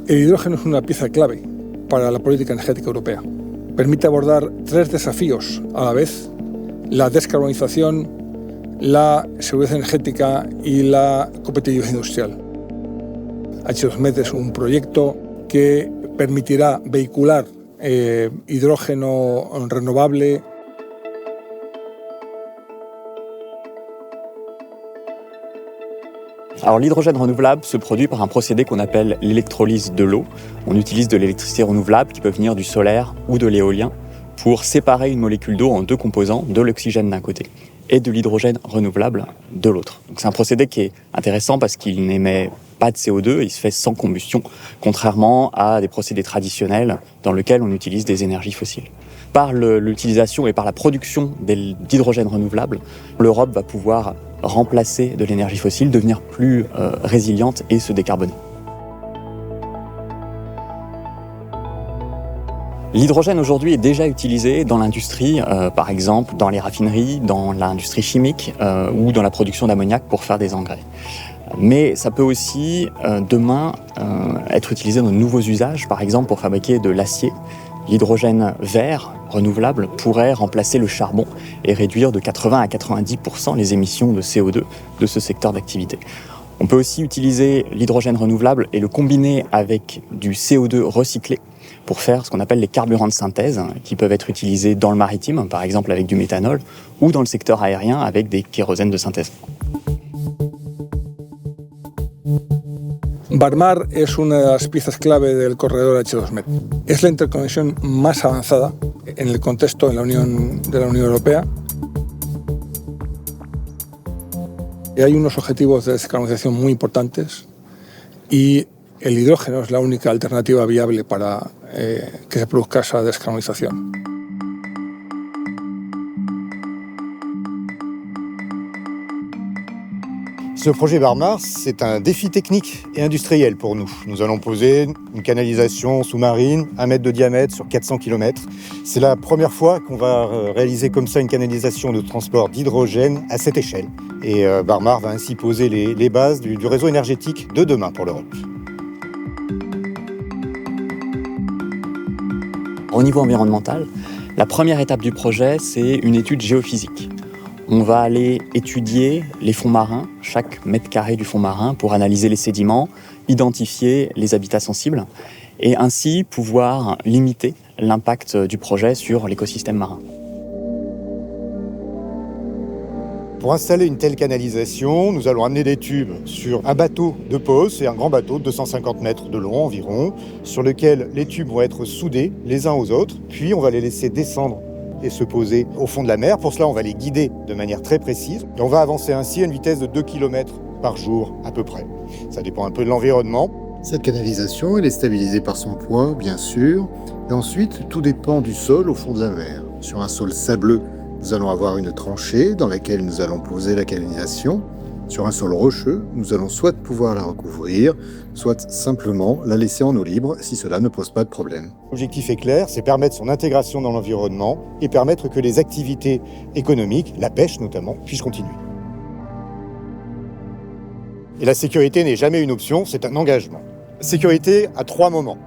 El hidrógeno es una pieza clave para la política energética europea. Permite abordar 3 desafíos a la vez: la descarbonización, la seguridad energética y la competitividad industrial. H2Med es un proyecto que permitirá vehicular hidrógeno renovable. Alors l'hydrogène renouvelable se produit par un procédé qu'on appelle l'électrolyse de l'eau. On utilise de l'électricité renouvelable qui peut venir du solaire ou de l'éolien pour séparer une molécule d'eau en 2 composants, de l'oxygène d'un côté et de l'hydrogène renouvelable de l'autre. Donc c'est un procédé qui est intéressant parce qu'il n'émet pas de CO2, il se fait sans combustion, contrairement à des procédés traditionnels dans lesquels on utilise des énergies fossiles. Par l'utilisation et par la production d'hydrogène renouvelable, l'Europe va pouvoir remplacer de l'énergie fossile, devenir plus résiliente et se décarboner. L'hydrogène aujourd'hui est déjà utilisé dans l'industrie, par exemple dans les raffineries, dans l'industrie chimique ou dans la production d'ammoniac pour faire des engrais. Mais ça peut aussi demain être utilisé dans de nouveaux usages, par exemple pour fabriquer de l'acier. L'hydrogène vert renouvelable pourrait remplacer le charbon et réduire de 80 à 90% les émissions de CO2 de ce secteur d'activité. On peut aussi utiliser l'hydrogène renouvelable et le combiner avec du CO2 recyclé pour faire ce qu'on appelle les carburants de synthèse, qui peuvent être utilisés dans le maritime, par exemple avec du méthanol, ou dans le secteur aérien avec des kérosènes de synthèse. Barmar es una de las piezas clave del corredor H2Med. Es la interconexión más avanzada en el contexto de la Unión Europea. Y hay unos objetivos de descarbonización muy importantes y el hidrógeno es la única alternativa viable para que se produzca esa descarbonización. Ce projet Barmar, c'est un défi technique et industriel pour nous. Nous allons poser une canalisation sous-marine, 1 mètre de diamètre sur 400 km. C'est la première fois qu'on va réaliser comme ça une canalisation de transport d'hydrogène à cette échelle. Et Barmar va ainsi poser les bases du réseau énergétique de demain pour l'Europe. Au niveau environnemental, la première étape du projet, c'est une étude géophysique. On va aller étudier les fonds marins, chaque mètre carré du fond marin, pour analyser les sédiments, identifier les habitats sensibles et ainsi pouvoir limiter l'impact du projet sur l'écosystème marin. Pour installer une telle canalisation, nous allons amener des tubes sur un bateau de pose, c'est un grand bateau de 250 mètres de long environ, sur lequel les tubes vont être soudés les uns aux autres, puis on va les laisser descendre et se poser au fond de la mer. Pour cela, on va les guider de manière très précise. Et on va avancer ainsi à une vitesse de 2 km par jour à peu près. Ça dépend un peu de l'environnement. Cette canalisation, elle est stabilisée par son poids, bien sûr. Et ensuite, tout dépend du sol au fond de la mer. Sur un sol sableux, nous allons avoir une tranchée dans laquelle nous allons poser la canalisation. Sur un sol rocheux, nous allons soit pouvoir la recouvrir, soit simplement la laisser en eau libre si cela ne pose pas de problème. L'objectif est clair, c'est permettre son intégration dans l'environnement et permettre que les activités économiques, la pêche notamment, puissent continuer. Et la sécurité n'est jamais une option, c'est un engagement. Sécurité à 3 moments.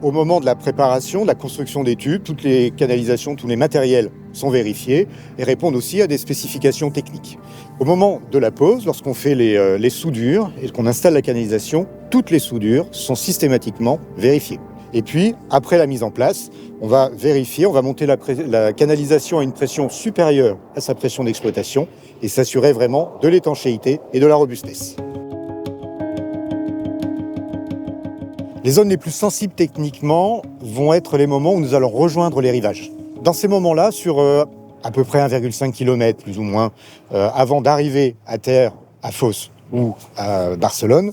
Au moment de la préparation, de la construction des tubes, toutes les canalisations, tous les matériels sont vérifiés et répondent aussi à des spécifications techniques. Au moment de la pose, lorsqu'on fait les soudures et qu'on installe la canalisation, toutes les soudures sont systématiquement vérifiées. Et puis, après la mise en place, on va vérifier, on va monter la canalisation à une pression supérieure à sa pression d'exploitation et s'assurer vraiment de l'étanchéité et de la robustesse. Les zones les plus sensibles techniquement vont être les moments où nous allons rejoindre les rivages. Dans ces moments-là, sur à peu près 1,5 km plus ou moins, avant d'arriver à terre, à Fos ou à Barcelone,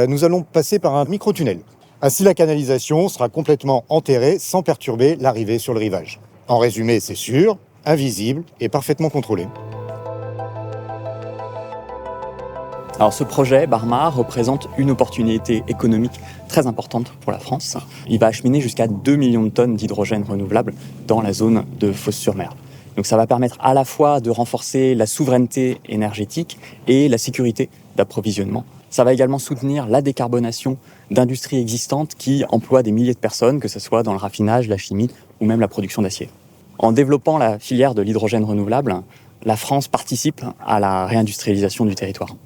nous allons passer par un micro-tunnel. Ainsi, la canalisation sera complètement enterrée sans perturber l'arrivée sur le rivage. En résumé, c'est sûr, invisible et parfaitement contrôlé. Alors ce projet, Barmar, représente une opportunité économique très importante pour la France. Il va acheminer jusqu'à 2 millions de tonnes d'hydrogène renouvelable dans la zone de Fos-sur-Mer. Donc ça va permettre à la fois de renforcer la souveraineté énergétique et la sécurité d'approvisionnement. Ça va également soutenir la décarbonation d'industries existantes qui emploient des milliers de personnes, que ce soit dans le raffinage, la chimie ou même la production d'acier. En développant la filière de l'hydrogène renouvelable, la France participe à la réindustrialisation du territoire.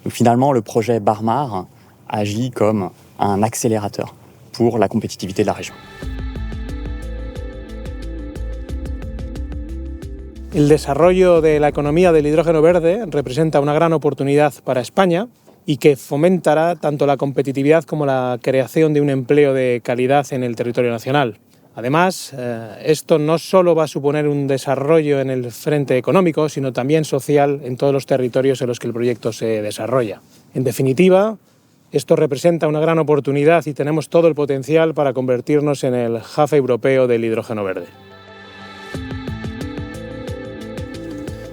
Donc finalement, le projet Barmar agit comme un accélérateur pour la compétitivité de la région. El desarrollo de la economía del hidrógeno verde representa una gran oportunidad para España y que fomentará tanto la competitividad como la creación de un empleo de calidad en el territorio nacional. Además, esto no solo va a suponer un desarrollo en el frente económico, sino también social en todos los territorios en los que el proyecto se desarrolla. En definitiva, esto representa una gran oportunidad y tenemos todo el potencial para convertirnos en el hub europeo del hidrógeno verde.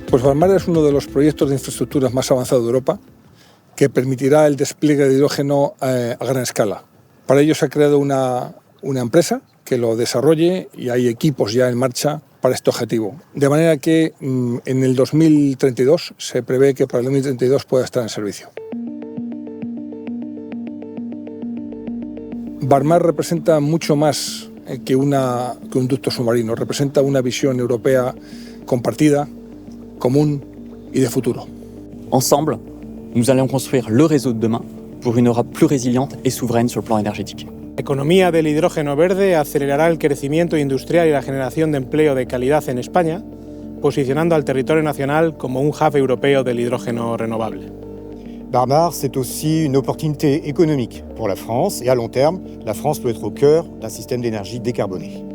Pues Barmar es uno de los proyectos de infraestructuras más avanzados de Europa que permitirá el despliegue de hidrógeno a gran escala. Para ello se ha creado una empresa que lo desarrolle y hay equipos ya en marcha para este objetivo. De manera que en el 2032 se prevé que para el 2032 pueda estar en servicio. Barmar representa mucho más que un ducto submarino, representa una visión europea compartida, común y de futuro. Ensemble, nous allons construire le réseau de demain pour une Europe plus résiliente et souveraine sur le plan énergétique. La economía del hidrógeno verde acelerará el crecimiento industrial y la generación de empleo de calidad en España, posicionando al territorio nacional como un hub europeo del hidrógeno renovable. Barmar, c'est aussi une opportunité économique pour la France et à long terme, la France peut être au cœur d'un système d'énergie décarboné.